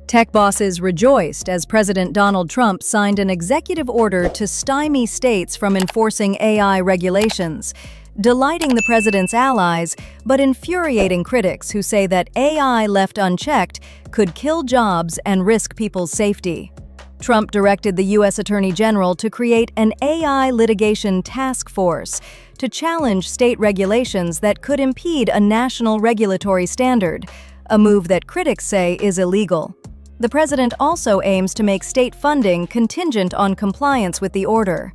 Tech bosses rejoiced as President Donald Trump signed an executive order to stymie states from enforcing AI regulations, delighting the president's allies, but infuriating critics who say that AI left unchecked could kill jobs and risk people's safety. Trump directed the U.S. Attorney General to create an AI litigation task force to challenge state regulations that could impede a national regulatory standard, a move that critics say is illegal. The president also aims to make state funding contingent on compliance with the order.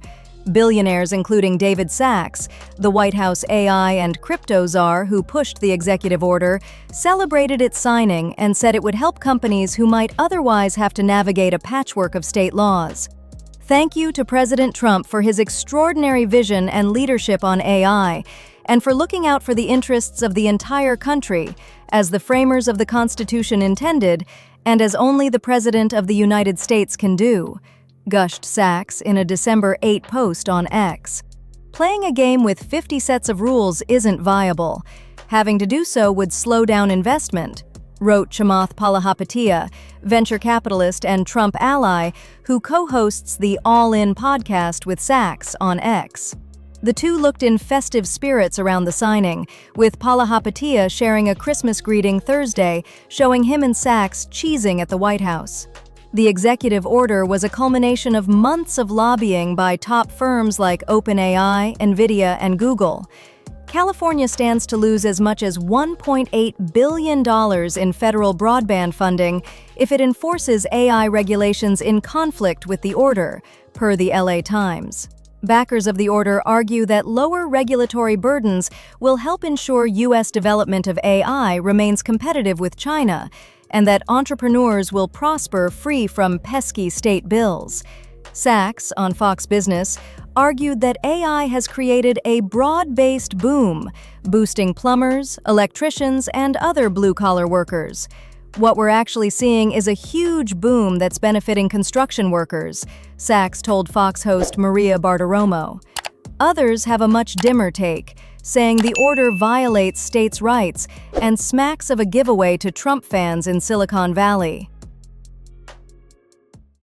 Billionaires including David Sachs, the White House AI and crypto czar who pushed the executive order, celebrated its signing and said it would help companies who might otherwise have to navigate a patchwork of state laws. Thank you to President Trump for his extraordinary vision and leadership on AI, and for looking out for the interests of the entire country, as the framers of the Constitution intended, and as only the President of the United States can do, gushed Sachs in a December 8 post on X. Playing a game with 50 sets of rules isn't viable. Having to do so would slow down investment, wrote Chamath Palihapitiya, venture capitalist and Trump ally, who co-hosts the All In podcast with Sachs on X. The two looked in festive spirits around the signing, with Palihapitiya sharing a Christmas greeting Thursday, showing him and Sachs cheesing at the White House. The executive order was a culmination of months of lobbying by top firms like OpenAI, NVIDIA, and Google. California stands to lose as much as $1.8 billion in federal broadband funding if it enforces AI regulations in conflict with the order, per the LA Times. Backers of the order argue that lower regulatory burdens will help ensure U.S. development of AI remains competitive with China, and that entrepreneurs will prosper free from pesky state bills. Sachs, on Fox Business, argued that AI has created a broad-based boom, boosting plumbers, electricians, and other blue-collar workers. What we're actually seeing is a huge boom that's benefiting construction workers, Sachs told Fox host Maria Bartiromo. Others have a much dimmer take, saying the order violates states' rights and smacks of a giveaway to Trump fans in Silicon Valley.